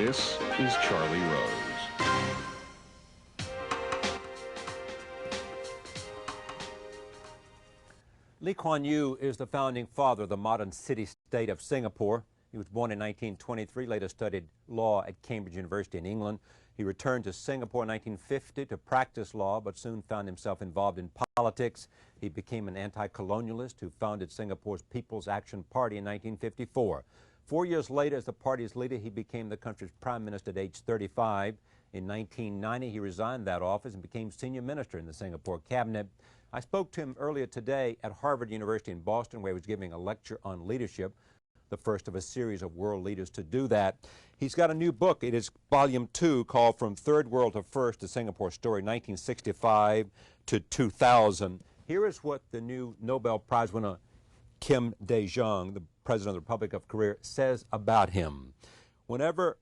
This is Charlie Rose. Lee Kuan Yew is the founding father of the modern city-state of Singapore. He was born in 1923, later studied law at Cambridge University in England. He returned to Singapore in 1950 to practice law, but soon found himself involved in politics. He became an anti-colonialist who founded Singapore's People's Action Party in 1954. 4 years later, as the party's leader, he became the country's prime minister at age 35. In 1990, he resigned that office and became senior minister in the Singapore cabinet. I spoke to him earlier today at Harvard University in Boston, where he was giving a lecture on leadership, the first of a series of world leaders to do that. He's got a new book. It is volume 2, called From Third World to First, the Singapore Story, 1965 to 2000. Here is what the new Nobel Prize winner, Kim Dae-jung, the President of the Republic of Korea, says about him. Whenever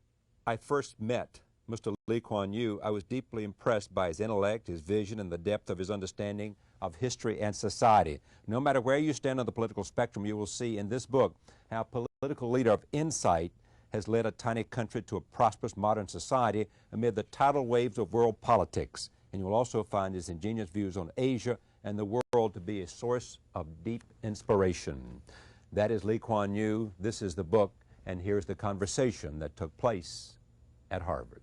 I first met Mr. Lee Kuan Yew, I was deeply impressed by his intellect, his vision, and the depth of his understanding of history and society. No matter where you stand on the political spectrum, you will see in this book how a political leader of insight has led a tiny country to a prosperous modern society amid the tidal waves of world politics. And you will also find his ingenious views on Asia and the world to be a source of deep inspiration. That is Lee Kuan Yew. This is the book, and here's the conversation that took place at Harvard.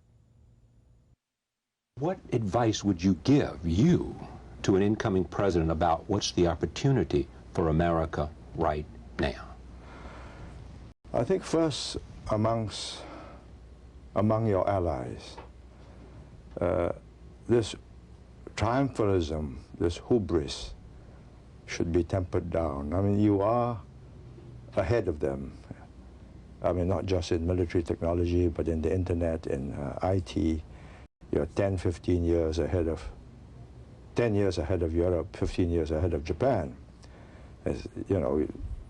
What advice would you give, to an incoming president about what's the opportunity for America right now? I think first among your allies, this triumphalism, this hubris should be tempered down. I mean, you are ahead of them. I mean, not just in military technology, but in the internet, in IT. You're 10, 15 years ahead of, 10 years ahead of Europe, 15 years ahead of Japan. As, you know,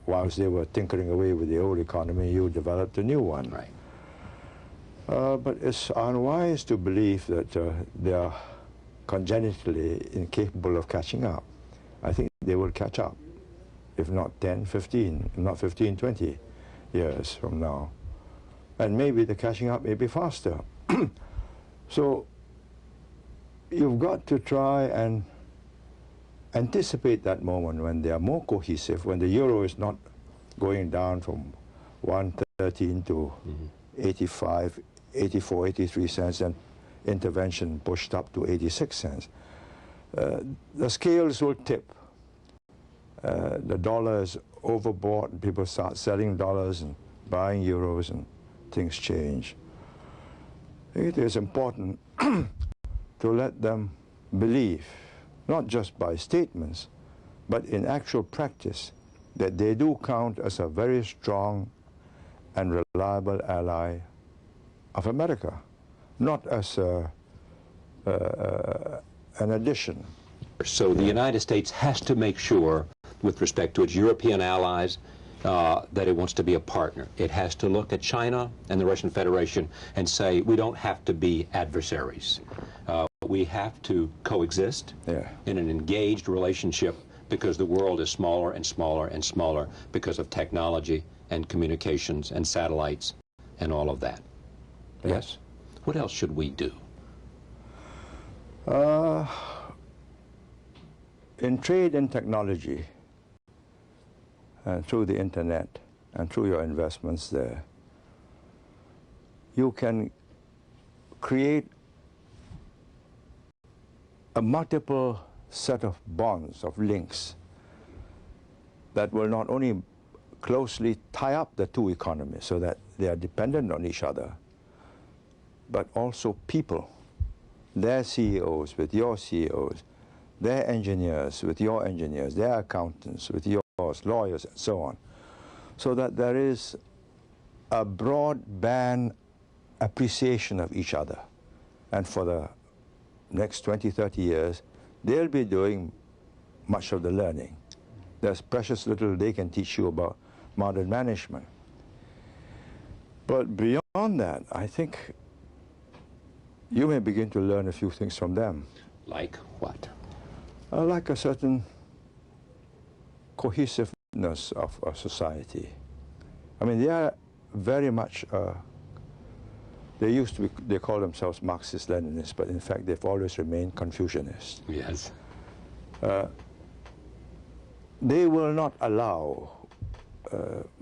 whilst they were tinkering away with the old economy, you developed a new one. Right. But it's unwise to believe that they are congenitally incapable of catching up. I think they will catch up, if not 10, 15, not 15, 20 years from now. And maybe the catching up may be faster. So you've got to try and anticipate that moment when they are more cohesive, when the euro is not going down from 113 to 85, 84, 83 cents, and intervention pushed up to 86 cents. The scales will tip. The dollar is overbought, and people start selling dollars and buying euros, and things change. I think it is important to let them believe, not just by statements, but in actual practice, that they do count as a very strong and reliable ally of America, not as an addition. So the United States has to make sure, with respect to its European allies, that it wants to be a partner. It has to look at China and the Russian Federation and say, we don't have to be adversaries. We have to coexist in an engaged relationship, because the world is smaller and smaller and smaller because of technology and communications and satellites and all of that. Yes? What else should we do? In trade and technology, and through the internet and through your investments there, you can create a multiple set of bonds, of links, that will not only closely tie up the two economies so that they are dependent on each other, but also people, their CEOs with your CEOs, their engineers with your engineers, their accountants with yours, lawyers, and so on, so that there is a broadband appreciation of each other. And for the next 20, 30 years, they'll be doing much of the learning. There's precious little they can teach you about modern management. But beyond that, I think you may begin to learn a few things from them. Like what? Like a certain cohesiveness of society. I mean, they are very much They call themselves Marxist-Leninists, but in fact they've always remained Confucianists. Yes. They will not allow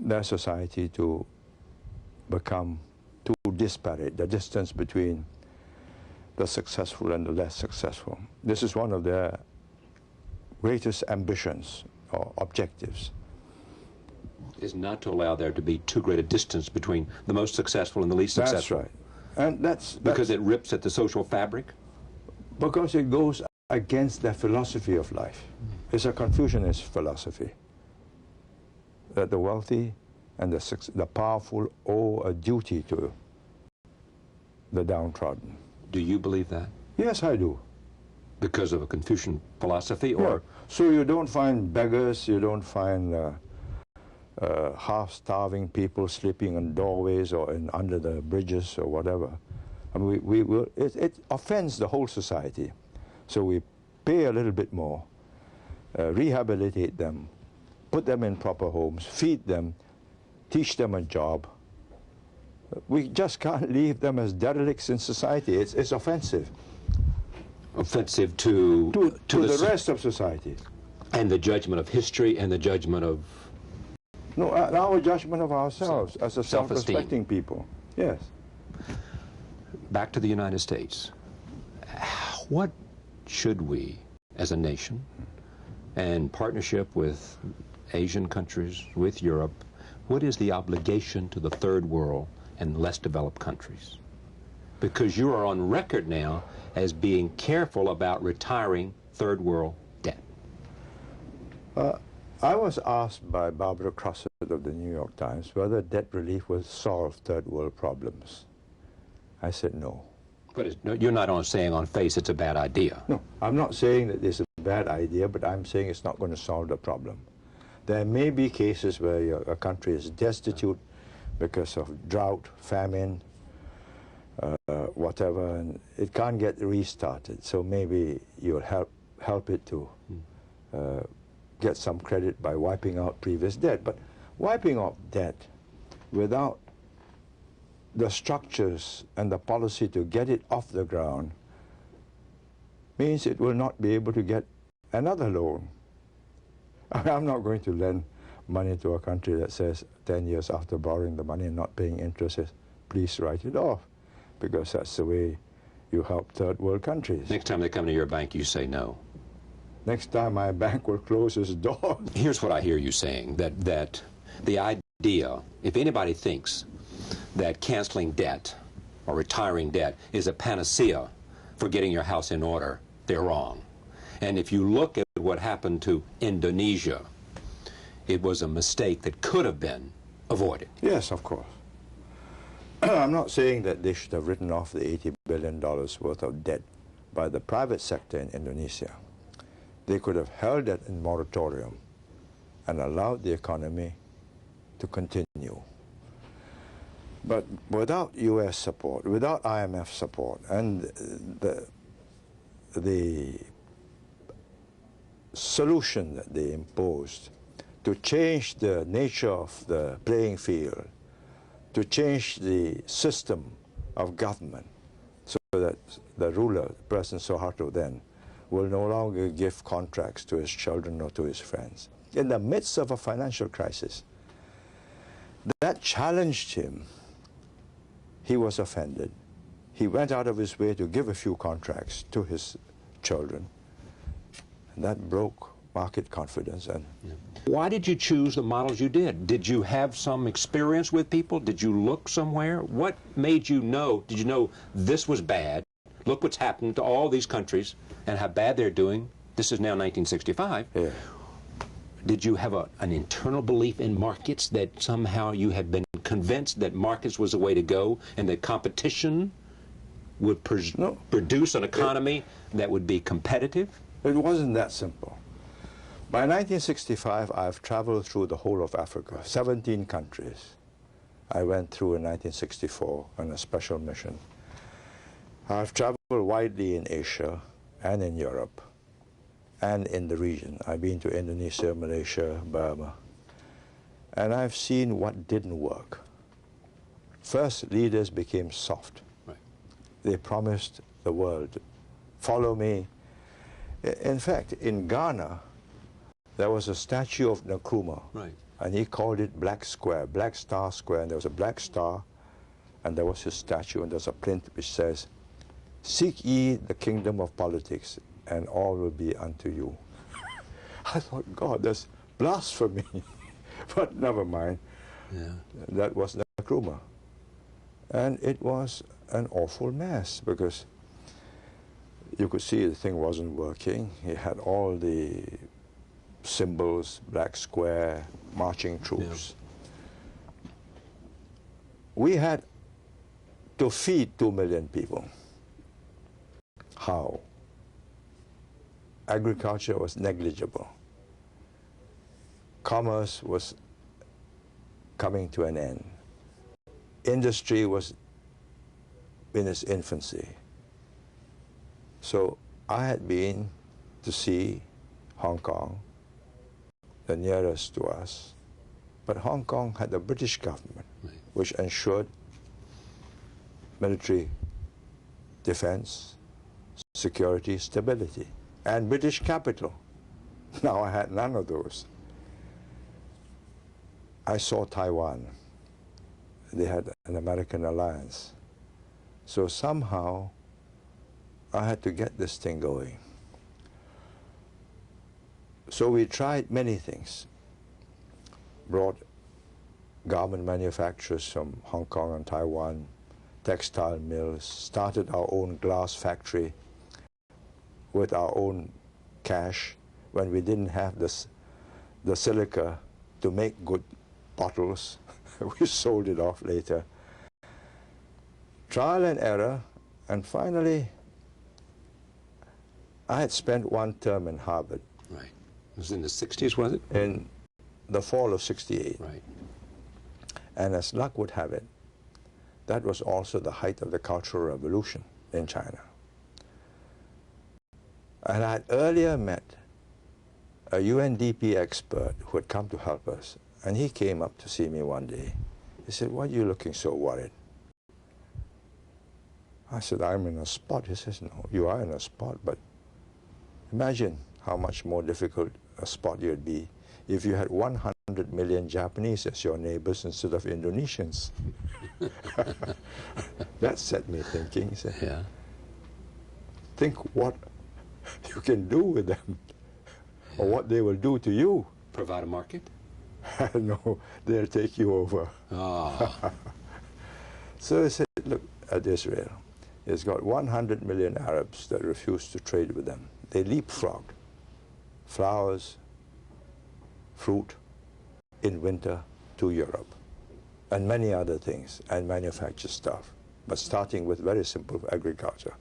their society to become too disparate, the distance between the successful and the less successful. This is one of their greatest ambitions or objectives. Is not to allow there to be too great a distance between the most successful and the least successful. That's right. And that's because it rips at the social fabric? Because it goes against their philosophy of life. It's a Confucianist philosophy that the wealthy and the powerful owe a duty to the downtrodden. Do you believe that? Yes, I do. Because of a Confucian philosophy, or? Yeah. So you don't find beggars, you don't find half-starving people sleeping in doorways or under the bridges or whatever. I mean, it offends the whole society. So we pay a little bit more, rehabilitate them, put them in proper homes, feed them, teach them a job. We just can't leave them as derelicts in society. It's offensive. Offensive to the rest of society. And the judgment of history and the judgment of... No, our judgment of ourselves as a self-respecting people. Yes. Back to the United States. What should we, as a nation, and partnership with Asian countries, with Europe, what is the obligation to the third world and less developed countries? Because you are on record now as being careful about retiring third world debt. I was asked by Barbara Crossett of the New York Times whether debt relief will solve third world problems. I said no. But you're not saying on face it's a bad idea. No, I'm not saying that it's a bad idea, but I'm saying it's not going to solve the problem. There may be cases where a country is destitute because of drought, famine, whatever, and it can't get restarted. So maybe you'll help it to get some credit by wiping out previous debt. But wiping out debt without the structures and the policy to get it off the ground means it will not be able to get another loan. I'm not going to lend money to a country that says 10 years after borrowing the money and not paying interest, says, please write it off, because that's the way you help third world countries. Next time they come to your bank, you say no. Next time my bank will close its door. Here's what I hear you saying, that the idea, if anybody thinks that canceling debt or retiring debt is a panacea for getting your house in order, they're wrong. And if you look at what happened to Indonesia, it was a mistake that could have been avoided. Yes, of course. I'm not saying that they should have written off the $80 billion worth of debt by the private sector in Indonesia. They could have held that in moratorium and allowed the economy to continue. But without U.S. support, without IMF support, and the solution that they imposed to change the nature of the playing field, to change the system of government so that the ruler, President Suharto then, will no longer give contracts to his children or to his friends. In the midst of a financial crisis, that challenged him. He was offended. He went out of his way to give a few contracts to his children. And that broke market confidence. And why did you choose the models you did? Did you have some experience with people? Did you look somewhere? What made you know? Did you know this was bad? Look what's happened to all these countries and how bad they're doing. This is now 1965. Yeah. Did you have an internal belief in markets, that somehow you had been convinced that markets was the way to go and that competition would produce an economy that would be competitive? It wasn't that simple. By 1965, I've traveled through the whole of Africa, 17 countries. I went through in 1964 on a special mission. I've traveled widely in Asia and in Europe and in the region. I've been to Indonesia, Malaysia, Burma, and I've seen what didn't work. First, leaders became soft. they promised the world, follow me. In fact, in Ghana, there was a statue of Nkrumah, Right. and he called it Black Square, Black Star Square, and there was a black star, and there was his statue, and there's a print which says, "Seek ye the kingdom of politics, and all will be unto you." I thought, God, that's blasphemy. But never mind. Yeah. That was Nkrumah. And it was an awful mess, because you could see the thing wasn't working. He had all the symbols, black square, marching troops. Yeah. We had to feed 2 million people. How? Agriculture was negligible. Commerce was coming to an end. Industry was in its infancy. So I had been to see Hong Kong, the nearest to us, but Hong Kong had the British government, right, which ensured military defense, security, stability, and British capital. Now I had none of those. I saw Taiwan. They had an American alliance. So somehow I had to get this thing going. So we tried many things. Brought garment manufacturers from Hong Kong and Taiwan, textile mills, started our own glass factory with our own cash when we didn't have the silica to make good bottles. We sold it off later. Trial and error, and finally, I had spent one term in Harvard. Right. It was in the 60s, was it? In the fall of '68. Right. And as luck would have it, that was also the height of the Cultural Revolution in China. And I had earlier met a UNDP expert who had come to help us, and he came up to see me one day. He said, "Why are you looking so worried?" I said, "I'm in a spot." He says, "No, you are in a spot, but imagine how much more difficult a spot you'd be if you had 100 million Japanese as your neighbors instead of Indonesians." That set me thinking. He said, yeah. Think what you can do with them, or what they will do to you. Provide a market? No, they'll take you over. Oh. So I said, look at Israel. It's got 100 million Arabs that refuse to trade with them. They leapfrogged flowers, fruit in winter to Europe, and many other things, and manufacture stuff, but starting with very simple agriculture.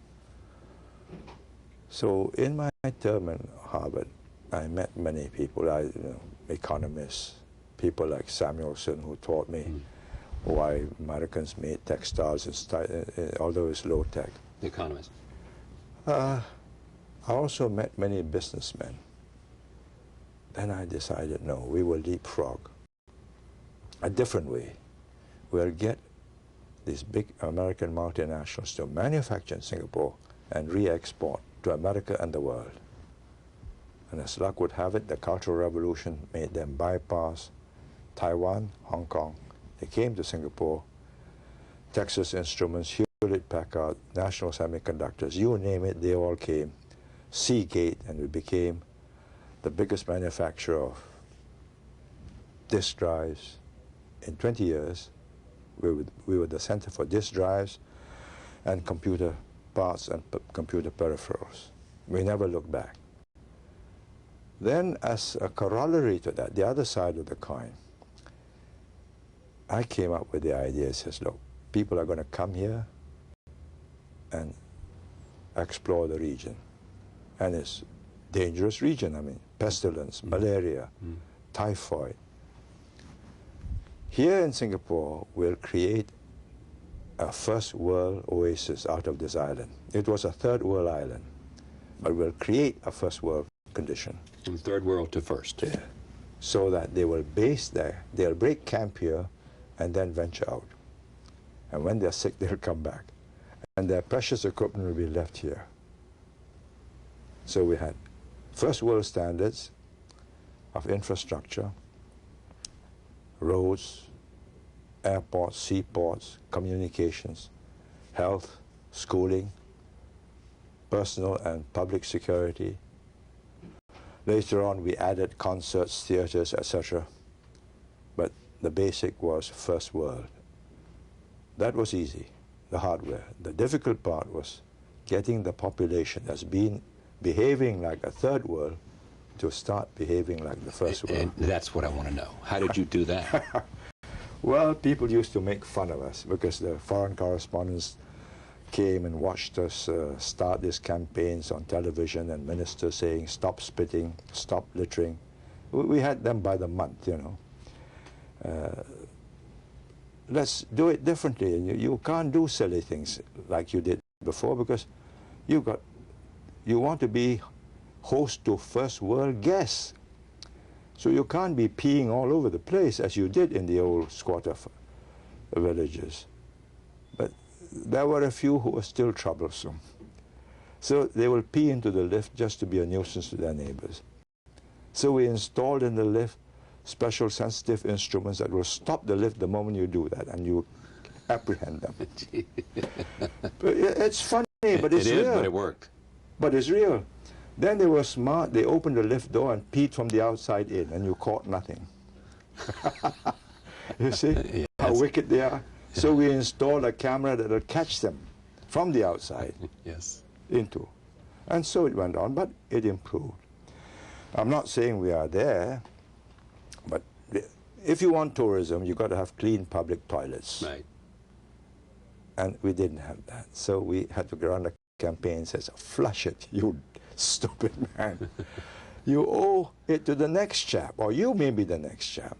So in my term in Harvard, I met many people, economists, people like Samuelson, who taught me why Americans made textiles, although it's low tech. The economist. I also met many businessmen. Then I decided, no, we will leapfrog a different way. We'll get these big American multinationals to manufacture in Singapore and re-export to America and the world. And as luck would have it, the Cultural Revolution made them bypass Taiwan, Hong Kong. They came to Singapore, Texas Instruments, Hewlett-Packard, National Semiconductors, you name it, they all came. Seagate, and we became the biggest manufacturer of disk drives. In 20 years, we were the center for disk drives and computer parts and computer peripherals. We never looked back. Then, as a corollary to that, the other side of the coin, I came up with the idea, says, look, people are going to come here and explore the region. And it's a dangerous region, I mean, pestilence, malaria, typhoid. Here in Singapore, we'll create a first world oasis out of this island. It was a third world island, but we'll create a first world condition. From third world to first. Yeah. So that they will base there, they'll break camp here and then venture out. And when they're sick, they'll come back. and their precious equipment will be left here. So we had first world standards of infrastructure, roads, airports, seaports, communications, health, schooling, personal and public security. Later on, we added concerts, theaters, etc. But the basic was first world. That was easy, the hardware. The difficult part was getting the population that's been behaving like a third world to start behaving like the first world. And that's what I want to know. How did you do that? Well, people used to make fun of us because the foreign correspondents came and watched us start these campaigns on television, and ministers saying, stop spitting, stop littering. We had them by the month, you know. Let's do it differently. And you can't do silly things like you did before, because you want to be host to first world guests. So you can't be peeing all over the place as you did in the old squatter villages. But there were a few who were still troublesome. So they will pee into the lift just to be a nuisance to their neighbors. So we installed in the lift special sensitive instruments that will stop the lift the moment you do that, and you apprehend them. But it's funny, but it's real. It is, but it worked. But it's real. Then they were smart. They opened the lift door and peed from the outside in, and you caught nothing. You see how wicked they are? So we installed a camera that will catch them from the outside into. And so it went on, but it improved. I'm not saying we are there, but if you want tourism, you've got to have clean public toilets. Right. And we didn't have that. So we had to go on a campaign that says, flush it, you stupid man. You owe it to the next chap, or you may be the next chap.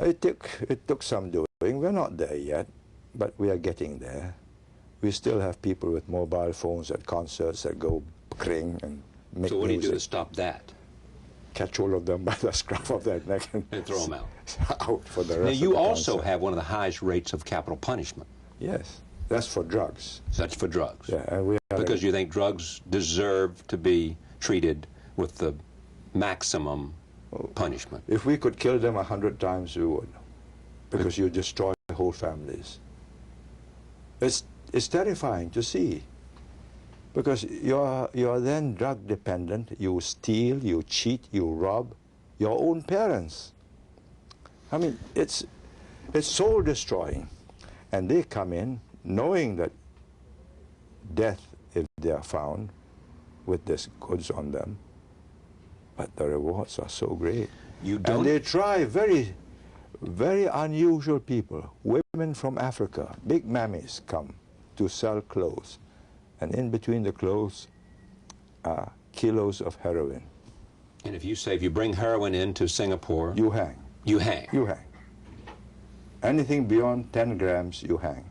It took some doing. We're not there yet, but we are getting there. We still have people with mobile phones at concerts that go kring and make music. So what do you do to stop that? Catch all of them by the scruff of their neck and throw them out. Out for the rest Now, of you the also concert. have one of the highest rates of capital punishment. Yes, that's for drugs. So that's for drugs. Yeah, and we have Because you think drugs deserve to be treated with the maximum punishment. If we could kill them 100 times, we would, because you destroy whole families. It's terrifying to see, because you're then drug dependent. You steal, you cheat, you rob your own parents. I mean, it's soul destroying, and they come in knowing that death, if they are found with this goods on them, but the rewards are so great. You don't. And they try very unusual people. Women from Africa, big mammies, come to sell clothes. And in between the clothes are kilos of heroin. And if you bring heroin into Singapore, You hang. you hang. You hang. Anything beyond 10 grams, you hang.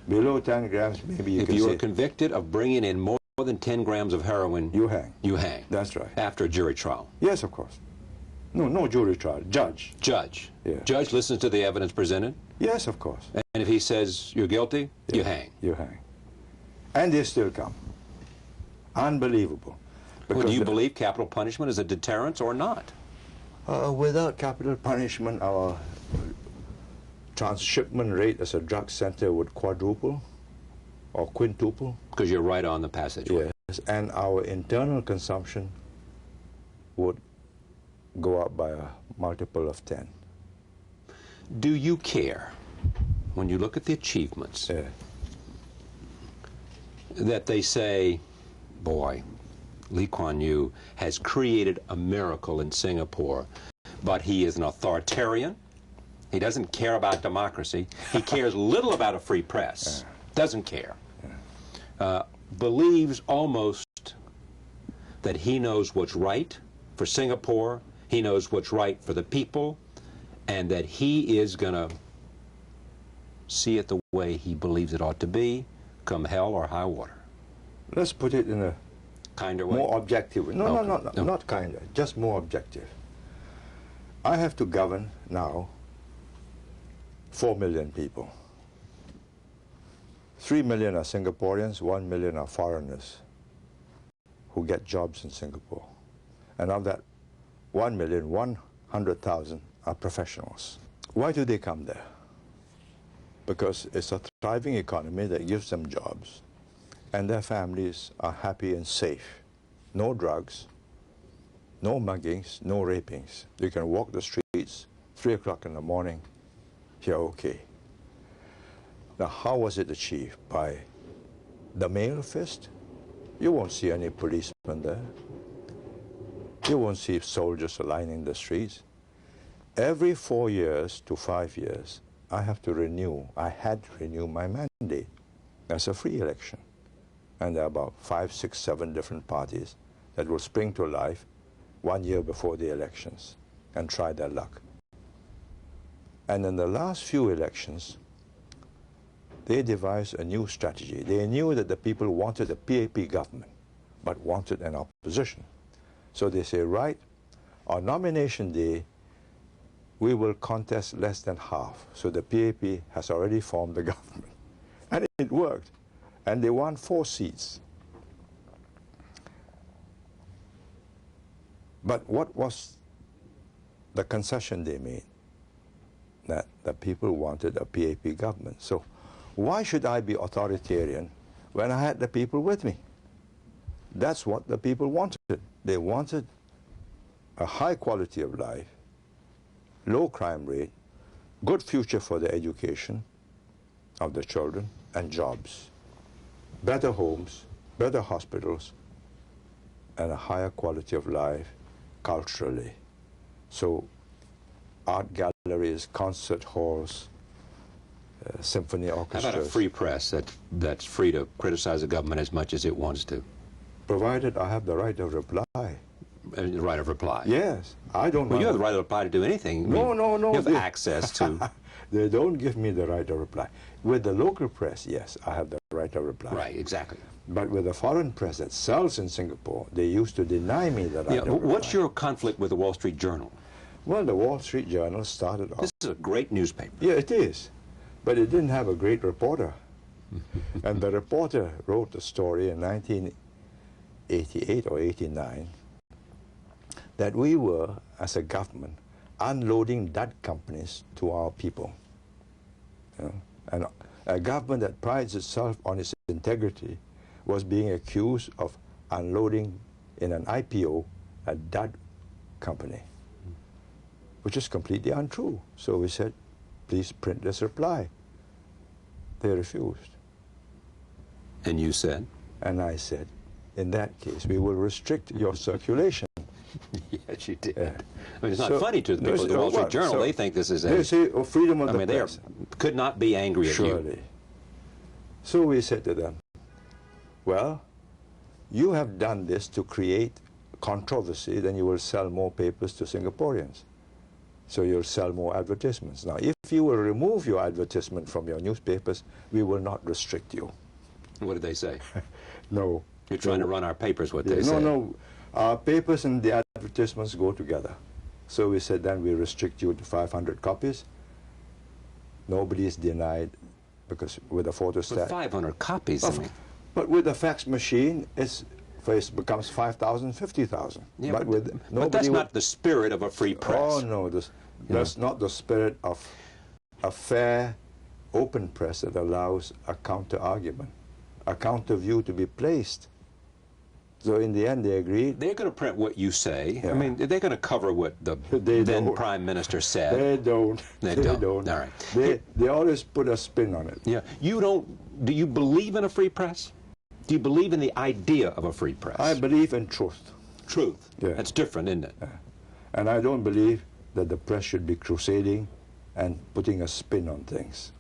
Below 10 grams, maybe you If can you say, are convicted of bringing in more than 10 grams of heroin, you hang. you hang. That's right. After a jury trial. Yes, of course. No jury trial. Judge. Judge. Yeah. Judge listens to the evidence presented, Yes, of course. and if he says you're guilty, you Yeah, hang. You hang. And they still come. Unbelievable. Well, do you the- believe capital punishment is a deterrence or not? Without capital punishment, our transshipment rate as a drug center would quadruple or quintuple. Because you're right on the passageway. Yes, and our internal consumption would go up by a multiple of 10. Do you care, when you look at the achievements, Yeah. that they say, boy, Lee Kuan Yew has created a miracle in Singapore, but he is an authoritarian. He doesn't care about democracy. He cares little about a free press. Doesn't care. Believes almost that he knows what's right for Singapore, he knows what's right for the people, and that he is going to see it the way he believes it ought to be, come hell or high water. Let's put it in a Kinder way? more objective way. No, Okay. No. not kinder, just more objective. I have to govern now 4 million people. 3 million are Singaporeans, 1 million are foreigners who get jobs in Singapore. And of that 1,100,000 are professionals. Why do they come there? Because it's a thriving economy that gives them jobs, and their families are happy and safe. No drugs, no muggings, no rapings. You can walk the streets, 3 o'clock in the morning, you're okay. Now, how was it achieved? By the mail fist? You won't see any policemen there. You won't see soldiers lining the streets. Every 4 years to 5 years, I had to renew my mandate. That's a free election. And there are about 5, 6, 7 different parties that will spring to life 1 year before the elections and try their luck. And in the last few elections, they devised a new strategy. They knew that the people wanted a PAP government, but wanted an opposition. So they say, right, on nomination day, we will contest less than half. So the PAP has already formed the government. And it worked. And they won 4 seats. But what was the concession they made? That the people wanted a PAP government. So why should I be authoritarian when I had the people with me? That's what the people wanted. They wanted a high quality of life, low crime rate, good future for the education of the children, and jobs, better homes, better hospitals, and a higher quality of life culturally. So art galleries, concert halls, symphony orchestras. How about a free press that's free to criticize the government as much as it wants to? Provided I have the right of reply. The right of reply? Yes. I don't Well, want you have the right of reply to do anything. No. You have access to... They don't give me the right of reply. With the local press, yes, I have the right of reply. Right, exactly. But with the foreign press that sells in Singapore, they used to deny me the right of reply. What's your conflict with the Wall Street Journal? Well, the Wall Street Journal started off... This is a great newspaper. Yeah, it is. But it didn't have a great reporter. And the reporter wrote a story in 1988 or 89 that we were, as a government, unloading dud companies to our people. You know? And a government that prides itself on its integrity was being accused of unloading in an IPO a dud company, which is completely untrue. So we said, please print this reply. They refused. And you said? And I said, in that case, we will restrict your circulation. Yes, you did. Yeah. I mean, it's not funny to the people at the Wall Street Journal. They think this is a... They say, oh, freedom of the they press. could not be angry at you. Surely. So we said to them, well, you have done this to create controversy, then you will sell more papers to Singaporeans. So you'll sell more advertisements. Now, if you will remove your advertisement from your newspapers, we will not restrict you. What did they say? No. You're trying to run our papers, what they say. No. Our papers and the advertisements go together. So we said then we restrict you to 500 copies. Nobody is denied because with a photostat. But 500 copies, I mean. But with the fax machine, it becomes 5,000, 50,000. Yeah, but that's not the spirit of a free press. Oh, no. That's not the spirit of a fair, open press that allows a counter-argument, a counter-view to be placed. So in the end, they agreed. They're going to print what you say. Yeah. I mean, they're going to cover what the then Prime Minister said. They don't. They don't. All right. They always put a spin on it. Yeah. You don't. Do you believe in a free press? Do you believe in the idea of a free press? I believe in truth. Truth. Yeah. That's different, isn't it? Yeah. And I don't believe that the press should be crusading and putting a spin on things.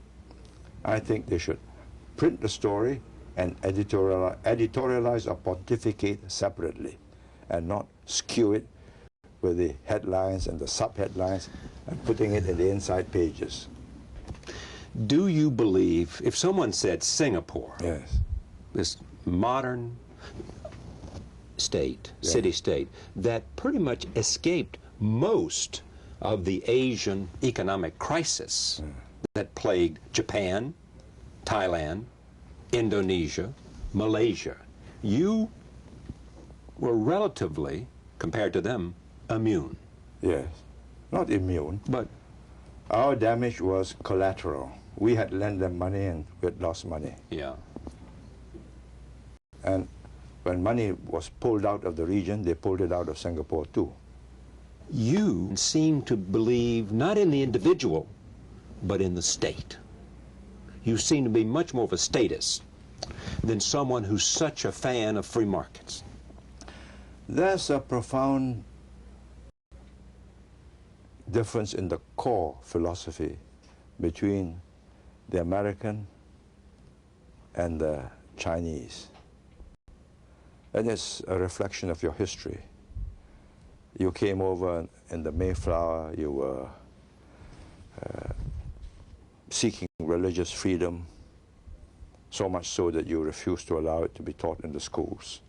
I think they should print the story and editorialize or pontificate separately, and not skew it with the headlines and the sub-headlines and putting it in the inside pages. Do you believe, if someone said Singapore, Yes. this modern state, Yeah. city-state, that pretty much escaped most of the Asian economic crisis that plagued Japan, Thailand, Indonesia, Malaysia, you were relatively, compared to them, immune. Yes, not immune. But Our damage was collateral. We had lent them money and we had lost money. yeah, And when money was pulled out of the region, they pulled it out of Singapore too. you seem to believe not in the individual, but in the state. You seem to be much more of a statist than someone who's such a fan of free markets. There's a profound difference in the core philosophy between the American and the Chinese. And it's a reflection of your history. You came over in the Mayflower, you were seeking religious freedom, so much so that you refused to allow it to be taught in the schools.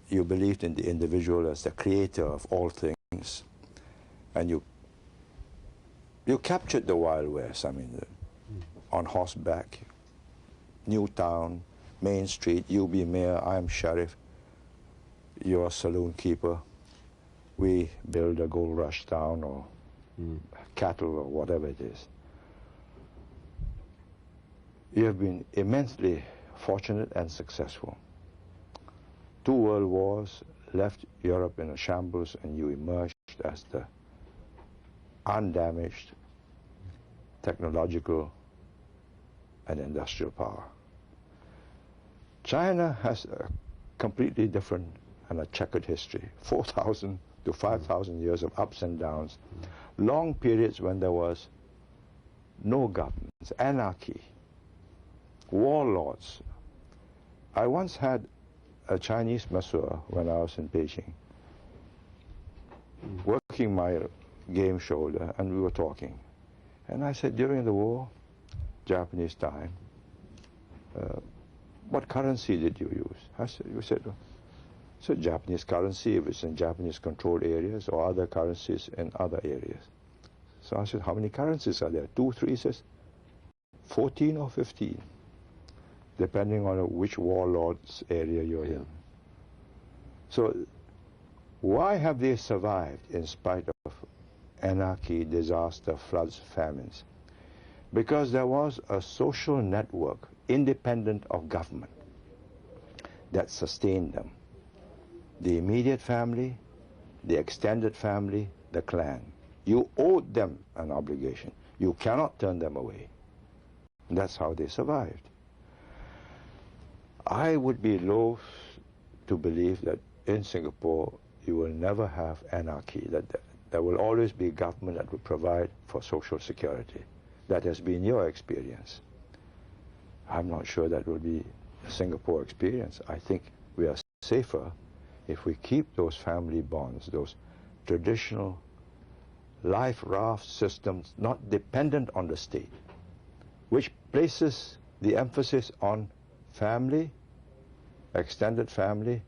You believed in the individual as the creator of all things, and you captured the Wild West. I mean, on horseback, Newtown, Main Street, you be mayor, I'm sheriff, you're a saloon keeper. We build a gold rush town or cattle or whatever it is. You have been immensely fortunate and successful. 2 world wars left Europe in a shambles, and you emerged as the undamaged technological and industrial power. China has a completely different and a checkered history, 4,000 to 5,000 years of ups and downs, long periods when there was no governments, anarchy, warlords. I once had a Chinese masseur when I was in Beijing, working my game shoulder, and we were talking. And I said, during the war, Japanese time, what currency did you use? I said, you said, so Japanese currency if it's in Japanese controlled areas, or other currencies in other areas. So I said, how many currencies are there? 2, 3, says 14 or 15, depending on which warlord's area you're in. So why have they survived in spite of anarchy, disaster, floods, famines? Because there was a social network independent of government that sustained them. The immediate family, the extended family, the clan. You owed them an obligation. You cannot turn them away. And that's how they survived. I would be loath to believe that in Singapore you will never have anarchy, that there will always be government that will provide for social security. That has been your experience. I'm not sure that will be a Singapore experience. I think we are safer if we keep those family bonds, those traditional life raft systems not dependent on the state, which places the emphasis on family, extended family,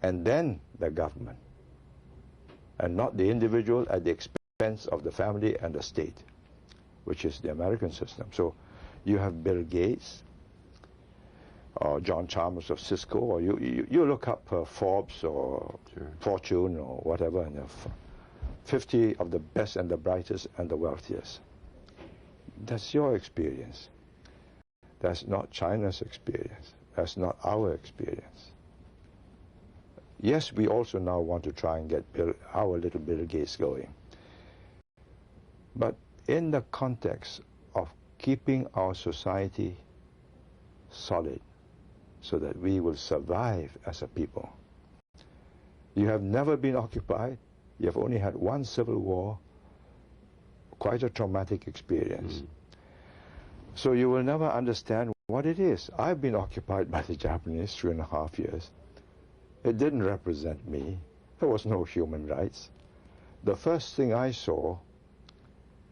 and then the government, and not the individual at the expense of the family and the state, which is the American system. So you have Bill Gates, or John Chalmers of Cisco, or you look up Forbes or Fortune or whatever, and 50 of the best and the brightest and the wealthiest. That's your experience. That's not China's experience. That's not our experience. Yes, we also now want to try and get our little Bill Gates going. But in the context of keeping our society solid so that we will survive as a people. You have never been occupied. You have only had one civil war, quite a traumatic experience. So you will never understand what it is. I've been occupied by the Japanese 3.5 years. It didn't represent me. There was no human rights. The first thing I saw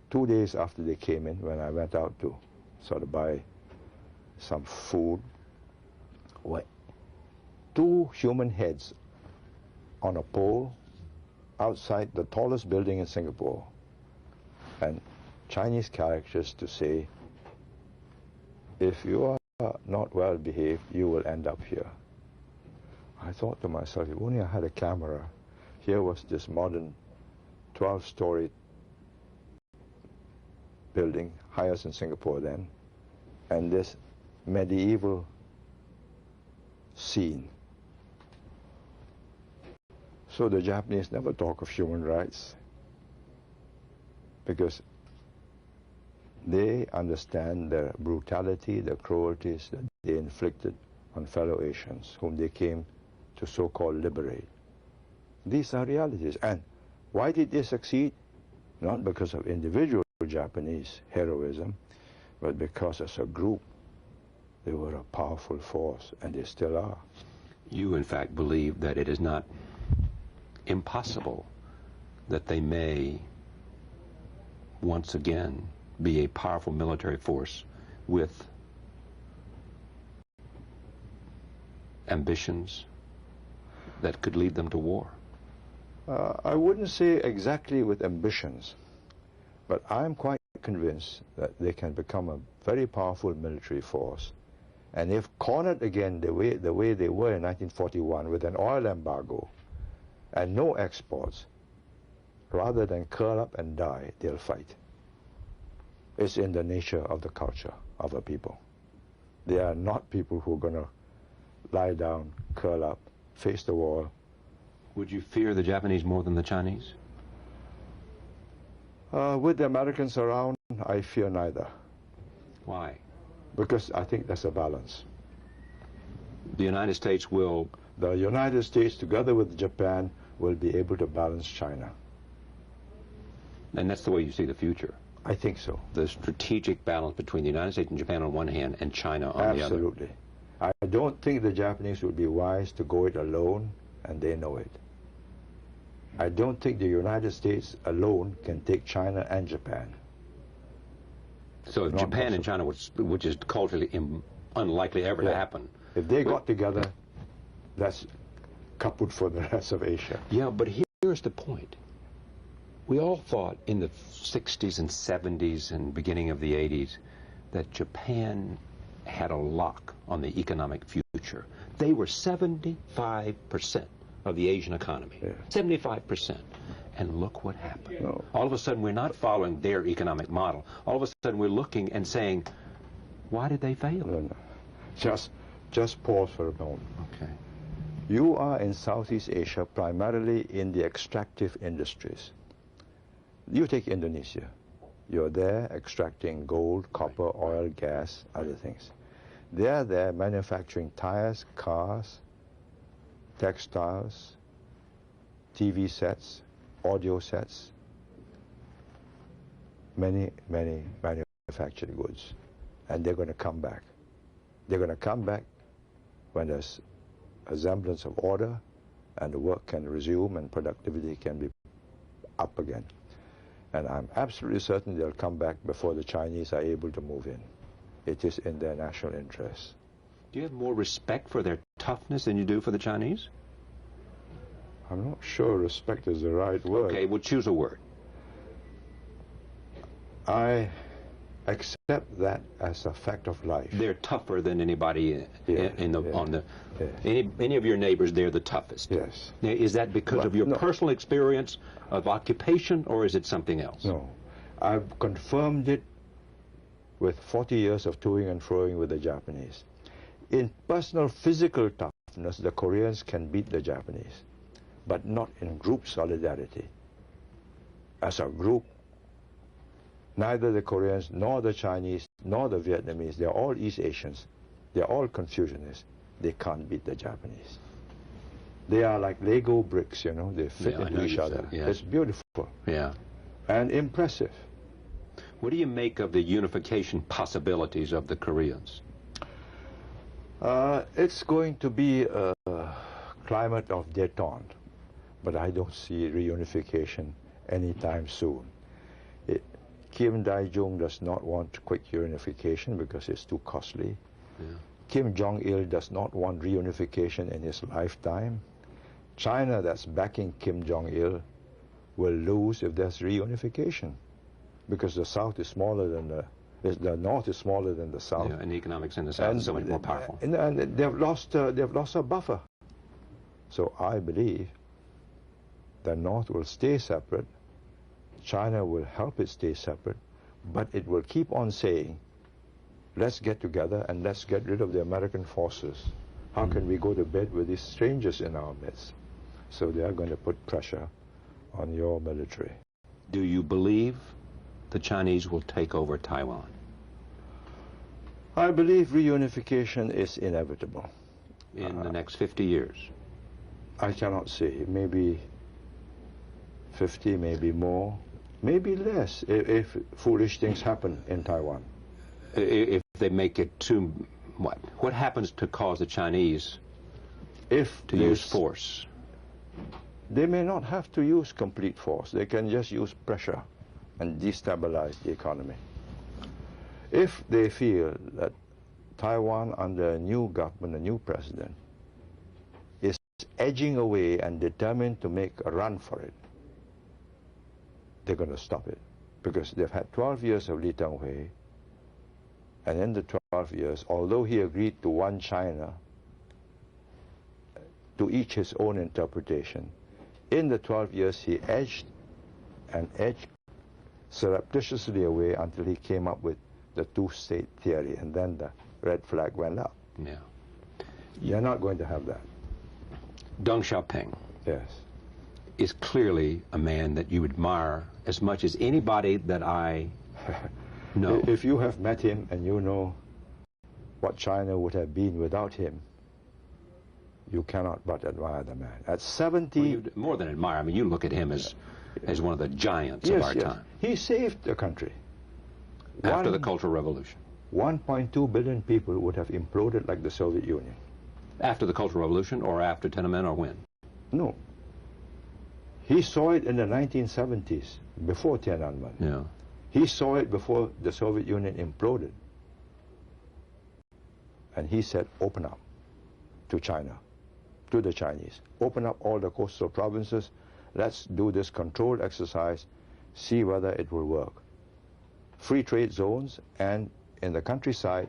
2 days after they came in, when I went out to sort of buy some food, were 2 human heads on a pole outside the tallest building in Singapore, and Chinese characters to say, if you are not well behaved, you will end up here. I thought to myself, if only I had a camera, here was this modern 12-story building, highest in Singapore then, and this medieval scene. So the Japanese never talk of human rights because they understand the brutality, the cruelties that they inflicted on fellow Asians whom they came to so-called liberate. These are realities. And why did they succeed? Not because of individual Japanese heroism, but because as a group they were a powerful force, and they still are. You, in fact, believe that it is not impossible that they may once again be a powerful military force with ambitions that could lead them to war? I wouldn't say exactly with ambitions, but I'm quite convinced that they can become a very powerful military force. And if cornered again the way they were in 1941 with an oil embargo and no exports, rather than curl up and die, they'll fight. It's in the nature of the culture of a people. They are not people who are going to lie down, curl up, face the wall. Would you fear the Japanese more than the Chinese? With the Americans around, I fear neither. Why? Because I think there's a balance. The United States will... The United States, together with Japan, will be able to balance China. And that's the way you see the future? I think so. The strategic balance between the United States and Japan on one hand and China on the other? Absolutely. I don't think the Japanese would be wise to go it alone, and they know it. I don't think the United States alone can take China and Japan. So if Japan and China, which is culturally unlikely ever to happen. If they got together, that's kaput for the rest of Asia. Yeah, but here's the point. We all thought in the 60s and 70s and beginning of the 80s that Japan had a lock on the economic future. They were 75% of the Asian economy. Yeah. 75%. And look what happened. No. All of a sudden, we're not following their economic model. All of a sudden, we're looking and saying, why did they fail? No. Just pause for a moment. Okay. You are in Southeast Asia primarily in the extractive industries. You take Indonesia. You're there extracting gold, copper, oil, gas, other things. They're there manufacturing tires, cars, textiles, TV sets, audio sets, many manufactured goods. And they're going to come back. They're going to come back when there's a semblance of order and the work can resume and productivity can be up again. And I'm absolutely certain they'll come back before the Chinese are able to move in. It is in their national interest. Do you have more respect for their toughness than you do for the Chinese? I'm not sure respect is the right word. Okay, well, choose a word. I accept that as a fact of life. They're tougher than anybody on the... Yes. Any of your neighbors, they're the toughest. Yes. Now, is that because of your personal experience of occupation, or is it something else? No. I've confirmed it with 40 years of toing and froing with the Japanese. In personal physical toughness, the Koreans can beat the Japanese, but not in group solidarity. As a group, neither the Koreans, nor the Chinese, nor the Vietnamese, they're all East Asians, they're all Confucianists, they can't beat the Japanese. They are like Lego bricks, you know, they fit into each other. Yeah. It's beautiful. Yeah. And impressive. What do you make of the unification possibilities of the Koreans? It's going to be a climate of détente, but I don't see reunification anytime soon. Kim Dae-jung does not want quick reunification because it's too costly. Yeah. Kim Jong-il does not want reunification in his lifetime. China, that's backing Kim Jong-il, will lose if there's reunification because the South is smaller than The North is smaller than the South. Yeah, and the economics in the South is so much more powerful. And they've lost a buffer. So I believe the North will stay separate. China will help it stay separate, but it will keep on saying, let's get together and let's get rid of the American forces. How can we go to bed with these strangers in our midst? So they are going to put pressure on your military. Do you believe the Chinese will take over Taiwan? I believe reunification is inevitable. In the next 50 years? I cannot say. Maybe 50, maybe more, maybe less if foolish things happen in Taiwan. If they make it too, what? What happens to cause the Chinese to use force? They may not have to use complete force. They can just use pressure and destabilize the economy. If they feel that Taiwan under a new government, a new president, is edging away and determined to make a run for it, they're going to stop it. Because they've had 12 years of Li Tenghui, and in the 12 years, although he agreed to one China, to each his own interpretation, in the 12 years he edged and edged surreptitiously away until he came up with the two-state theory, and then the red flag went up. Yeah. You're not going to have that. Deng Xiaoping Yes. is clearly a man that you admire as much as anybody that I know. If you have met him and you know what China would have been without him, you cannot but admire the man. At 70... Well, you more than admire. I mean, you look at him as one of the giants of our time. He saved the country. After the Cultural Revolution. 1.2 billion people would have imploded like the Soviet Union. After the Cultural Revolution, or after Tiananmen, or when? No. He saw it in the 1970s, before Tiananmen. Yeah. He saw it before the Soviet Union imploded. And he said, open up to China, to the Chinese. Open up all the coastal provinces. Let's do this controlled exercise, see whether it will work. Free trade zones, and in the countryside,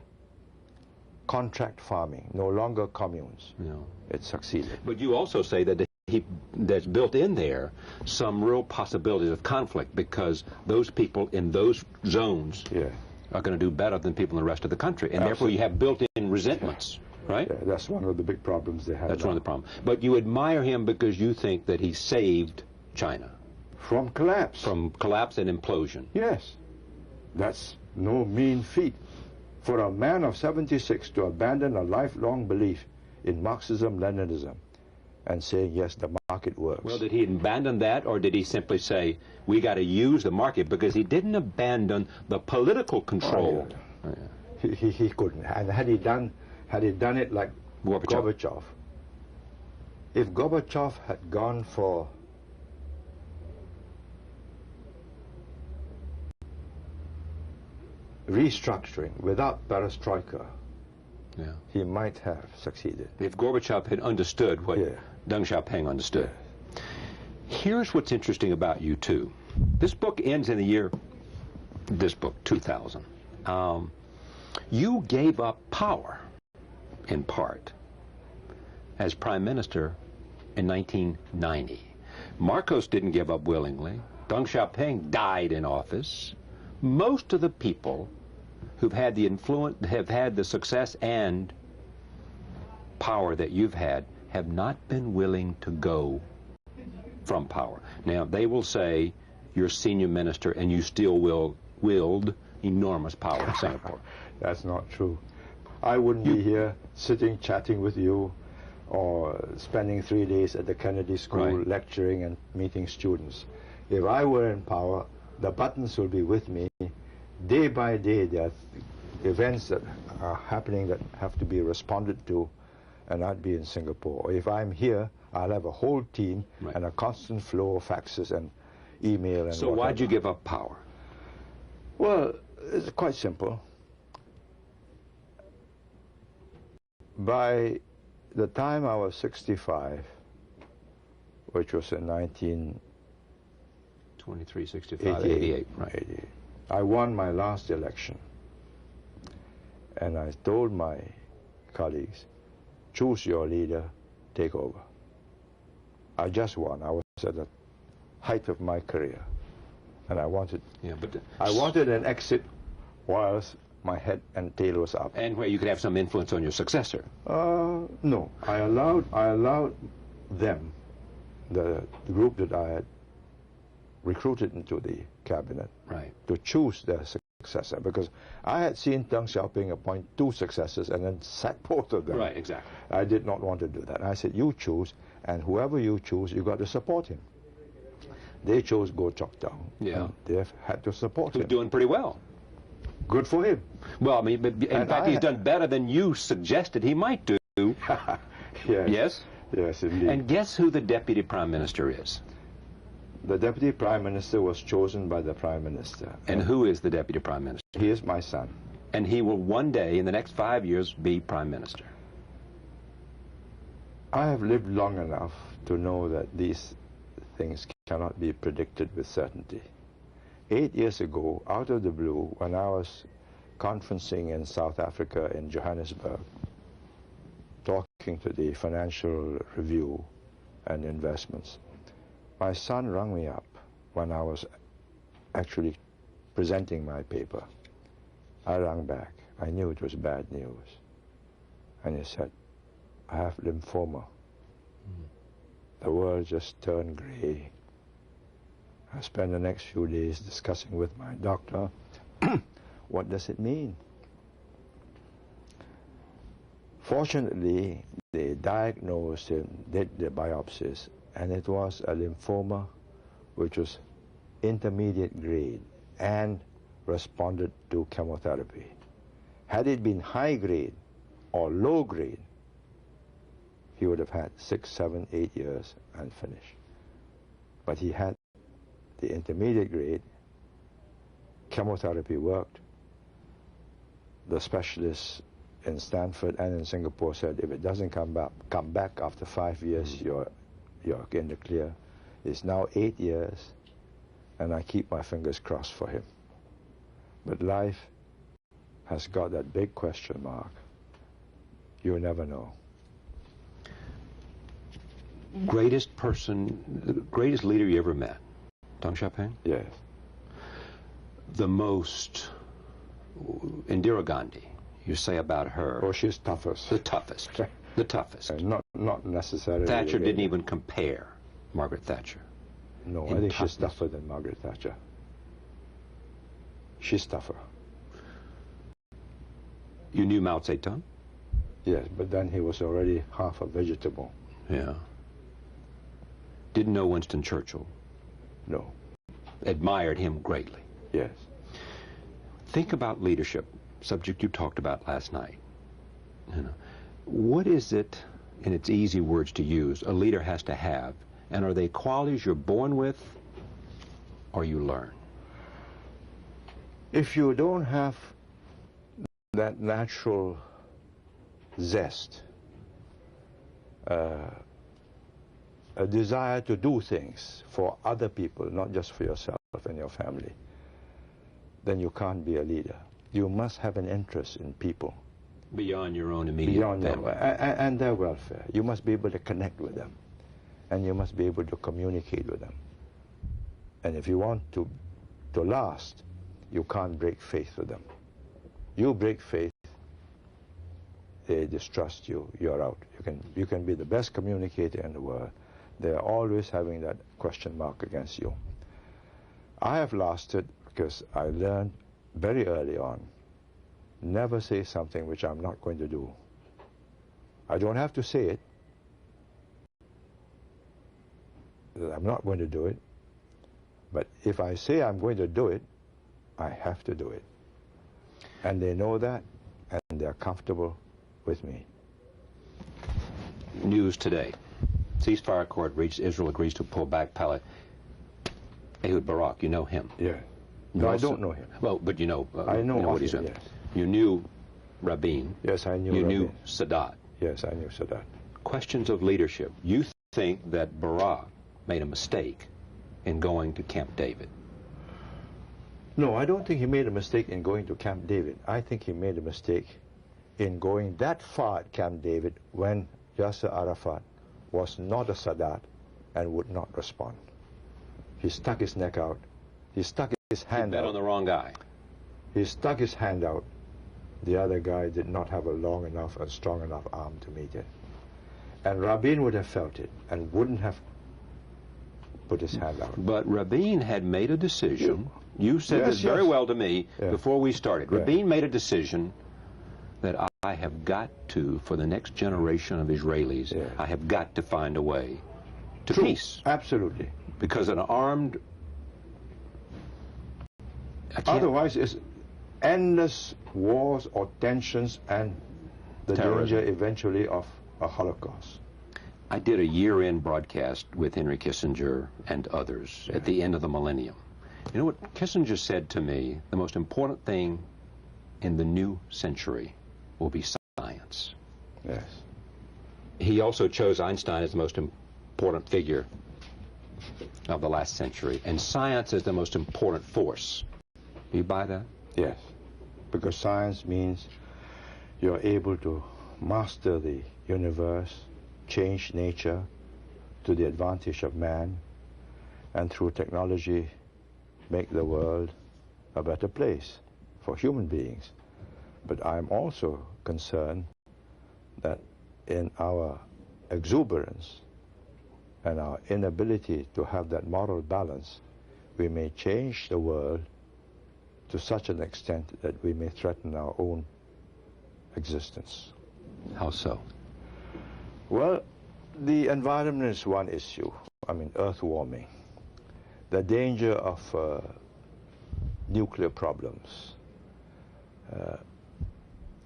contract farming, no longer communes. Yeah. It succeeded. But you also say that that's built in there some real possibilities of conflict, because those people in those zones are going to do better than people in the rest of the country, and therefore you have built-in resentments, right? Yeah, that's one of the big problems they have. That's one of the problems. But you admire him because you think that he saved China. From collapse. From collapse and implosion. Yes. That's no mean feat. For a man of 76 to abandon a lifelong belief in Marxism-Leninism and saying, yes, the market works. Well, did he abandon that, or did he simply say, we got to use the market? Because he didn't abandon the political control. Oh, yeah. He couldn't. And had he done it like Gorbachev, if Gorbachev had gone for restructuring without perestroika, he might have succeeded. If Gorbachev had understood what Deng Xiaoping understood. Here's what's interesting about you, too. This book ends in the year, 2000. You gave up power, in part, as prime minister in 1990. Marcos didn't give up willingly. Deng Xiaoping died in office. Most of the people who've had the influence, have had the success and power that you've had, have not been willing to go from power. Now, they will say you're senior minister and you still willed enormous power in Singapore. That's not true. I wouldn't be here sitting, chatting with you, or spending 3 days at the Kennedy School lecturing and meeting students. If I were in power, the buttons will be with me. Day by day, there are events that are happening that have to be responded to, and I'd be in Singapore. Or if I'm here, I'll have a whole team and a constant flow of faxes and email and So why'd you give up power? Well, it's quite simple. By the time I was 65, which was in 23, 65, 88, right. 88. I won my last election. And I told my colleagues, choose your leader, take over. I just won. I was at the height of my career. And I wanted, I wanted an exit whilst my head and tail was up. And where you could have some influence on your successor. No. I allowed them, the group that I had recruited into the cabinet, to choose their successor, because I had seen Deng Xiaoping appoint 2 successors and then sack both of them. Right, exactly. I did not want to do that. I said, you choose, and whoever you choose, you got to support him. They chose Goh Chok Tong. Yeah. They've had to support him. He's doing pretty well. Good for him. Well, I mean, in fact, he's done better than you suggested he might do. Yes. Yes? Yes, indeed. And guess who the Deputy Prime Minister is? The Deputy Prime Minister was chosen by the Prime Minister. And who is the Deputy Prime Minister? He is my son. And he will one day, in the next 5 years, be Prime Minister. I have lived long enough to know that these things cannot be predicted with certainty. 8 years ago, out of the blue, when I was conferencing in South Africa, in Johannesburg, talking to the Financial Review and Investments, my son rang me up when I was actually presenting my paper. I rang back. I knew it was bad news. And he said, I have lymphoma. The world just turned gray. I spent the next few days discussing with my doctor, what does it mean? Fortunately, they diagnosed him, did the biopsies, and it was a lymphoma which was intermediate grade and responded to chemotherapy. Had it been high grade or low grade, he would have had 6, 7, 8 years and finished. But he had the intermediate grade, chemotherapy worked. The specialists in Stanford and in Singapore said, if it doesn't come back after 5 years, you're in the clear. It's now 8 years, and I keep my fingers crossed for him. But life has got that big question mark. You never know. Greatest person, the greatest leader you ever met, Deng Xiaoping? Yes. The most, Indira Gandhi, you say about her. Oh, she's toughest. The toughest. The toughest. Not necessarily. Thatcher didn't even compare Margaret Thatcher. No, I think she's tougher than Margaret Thatcher. She's tougher. You knew Mao Zedong? Yes, but then he was already half a vegetable. Yeah. Didn't know Winston Churchill? No. Admired him greatly? Yes. Think about leadership, subject you talked about last night. You know, what is it, in its easy words to use, a leader has to have, and are they qualities you're born with or you learn? If you don't have that natural zest, a desire to do things for other people, not just for yourself and your family, then you can't be a leader. You must have an interest in people. Beyond your own immediate family. And their welfare. You must be able to connect with them. And you must be able to communicate with them. And if you want to last, you can't break faith with them. You break faith, they distrust you, you're out. You can be the best communicator in the world. They're always having that question mark against you. I have lasted because I learned very early on, never say something which I'm not going to do. I don't have to say it, that I'm not going to do it, but if I say I'm going to do it, I have to do it. And they know that, and they're comfortable with me. News today. Ceasefire accord reached. Israel agrees to pull back pallet. Ehud Barak, you know him? Yeah. No, I don't know him. Well, but you know, I know what he's him, doing. yes. You knew Rabin. Yes, I knew You Rabin. knew Sadat. Yes, I knew Sadat. Questions of leadership. You think that Barak made a mistake in going to Camp David? No, I don't think he made a mistake in going to Camp David. I think he made a mistake in going that far at Camp David when Yasser Arafat was not a Sadat and would not respond. He stuck his neck out. He stuck his hand bet out. on the wrong guy. He stuck his hand out. The other guy did not have a long enough and strong enough arm to meet it. And Rabin would have felt it and wouldn't have put his hand out. But Rabin had made a decision. You said this very well to me before we started. Rabin made a decision that I have got to, for the next generation of Israelis, I have got to find a way to peace. Absolutely. Because an armed... Otherwise, it's endless wars or tensions and the danger eventually of a Holocaust. I did a year-end broadcast with Henry Kissinger and others at the end of the millennium. You know what Kissinger said to me? The most important thing in the new century will be science. Yes. He also chose Einstein as the most important figure of the last century, and science is the most important force. Do you buy that? Yes, because science means you're able to master the universe, change nature to the advantage of man, and through technology make the world a better place for human beings. But I'm also concerned that in our exuberance and our inability to have that moral balance, we may change the world to such an extent that we may threaten our own existence. How so? Well, the environment is one issue. I mean, earth warming, the danger of nuclear problems,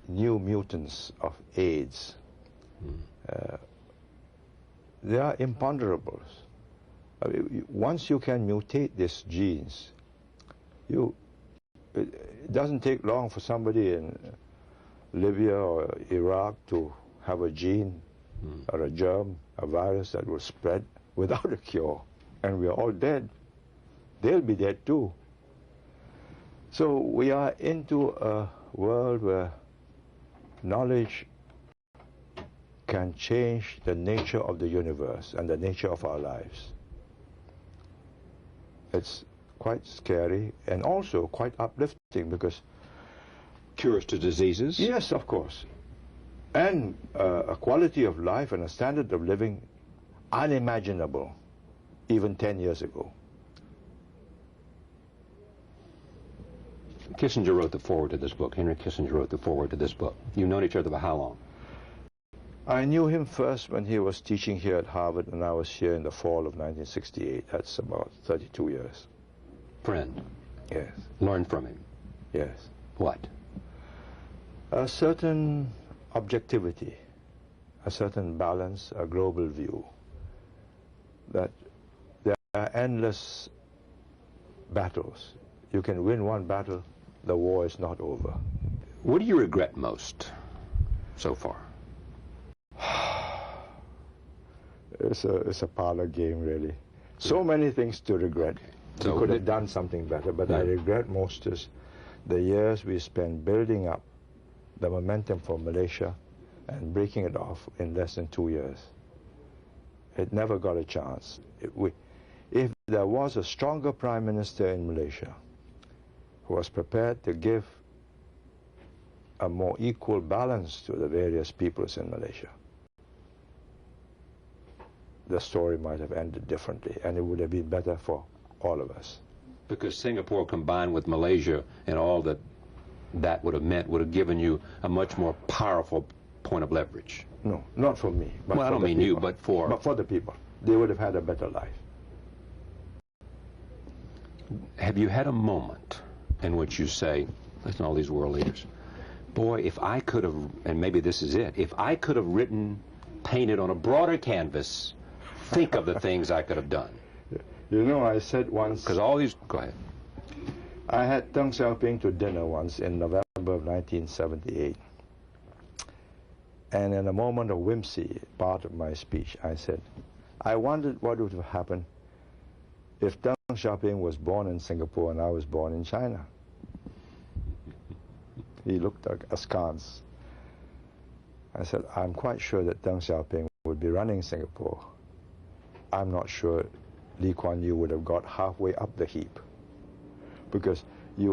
new mutants of AIDS. They are imponderables. I mean, once you can mutate these genes, it doesn't take long for somebody in Libya or Iraq to have a gene or a germ, a virus that will spread without a cure, and we are all dead. They'll be dead too. So we are into a world where knowledge can change the nature of the universe and the nature of our lives. It's quite scary and also quite uplifting because... Cures to diseases? Yes, of course. And a quality of life and a standard of living unimaginable even 10 years ago. Kissinger wrote the foreword to this book. Henry Kissinger wrote the foreword to this book. You've known each other for how long? I knew him first when he was teaching here at Harvard, and I was here in the fall of 1968. That's about 32 years. Friend? Yes. Learned from him? Yes. What? A certain objectivity, a certain balance, a global view, that there are endless battles. You can win one battle, the war is not over. What do you regret most so far? It's a parlor game, really. So many things to regret. Okay. We could have done something better, but I regret most is the years we spent building up the momentum for Malaysia and breaking it off in less than 2 years. It never got a chance. If there was a stronger prime minister in Malaysia who was prepared to give a more equal balance to the various peoples in Malaysia, the story might have ended differently, and it would have been better for all of us. Because Singapore combined with Malaysia and all that would have meant would have given you a much more powerful point of leverage. No, not for me. But well, I don't mean you, but for... But for the people. They would have had a better life. Have you had a moment in which you say, listen to all these world leaders, boy, if I could have, and maybe this is it, if I could have painted on a broader canvas, think of the things I could have done. You know, I said once... Because all these... Go ahead. I had Deng Xiaoping to dinner once in November of 1978. And in a moment of whimsy, part of my speech, I said, I wondered what would have happened if Deng Xiaoping was born in Singapore and I was born in China. He looked askance. I said, I'm quite sure that Deng Xiaoping would be running Singapore. I'm not sure Lee Kuan Yew would have got halfway up the heap, because I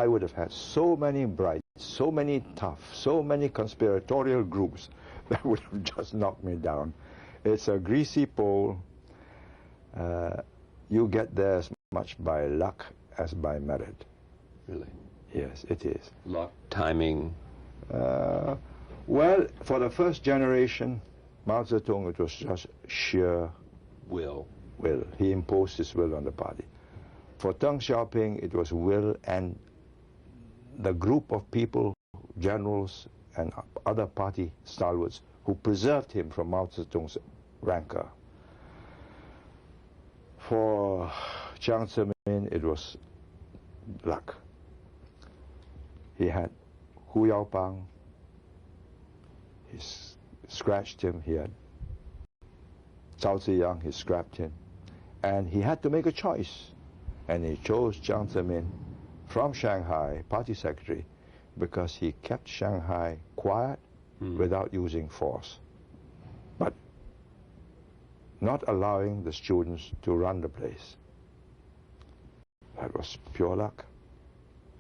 would have had so many bright, so many tough, so many conspiratorial groups that would have just knocked me down. It's a greasy pole. You get there as much by luck as by merit. Really? Yes, it is. Luck, timing. Well, for the first generation, Mao Zedong, it was just sheer Will. He imposed his will on the party. For Deng Xiaoping, it was will and the group of people, generals and other party stalwarts, who preserved him from Mao Zedong's rancor. For Jiang Zemin, it was luck. He had Hu Yaobang, he scratched him. He had Zhao Ziyang, he scrapped him. And he had to make a choice. And he chose Jiang Zemin from Shanghai, party secretary, because he kept Shanghai quiet without using force, but not allowing the students to run the place. That was pure luck.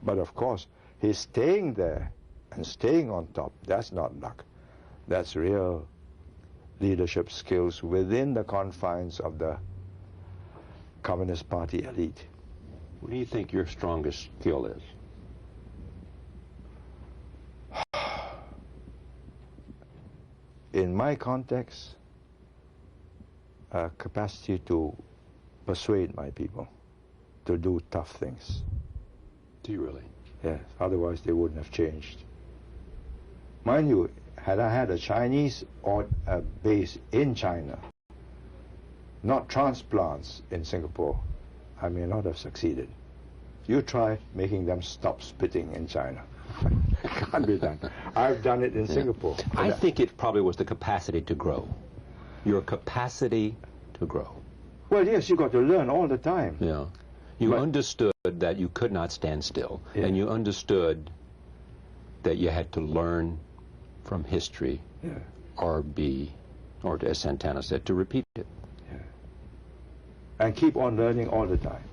But of course, his staying there and staying on top, that's not luck. That's real leadership skills within the confines of the Communist Party elite. What do you think your strongest skill is? In my context, capacity to persuade my people to do tough things. Do you really? Yes, otherwise they wouldn't have changed. Mind you, had I had a Chinese or a base in China, not transplants in Singapore, I may not have succeeded. You try making them stop spitting in China. Can't be done. I've done it in Singapore. I think it probably was the capacity to grow. Your capacity to grow. Well, yes, you got to learn all the time. Yeah. You understood that you could not stand still, and you understood that you had to learn from history, or as Santana said, to repeat it. Yeah. And keep on learning all the time.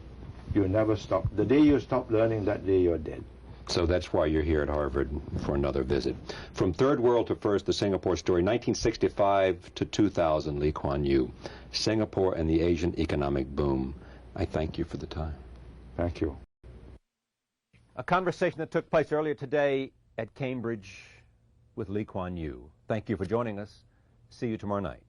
You never stop. The day you stop learning, that day you're dead. So that's why you're here at Harvard for another visit. From third world to first, the Singapore story, 1965 to 2000, Lee Kuan Yew. Singapore and the Asian economic boom. I thank you for the time. Thank you. A conversation that took place earlier today at Cambridge with Lee Kuan Yew. Thank you for joining us. See you tomorrow night.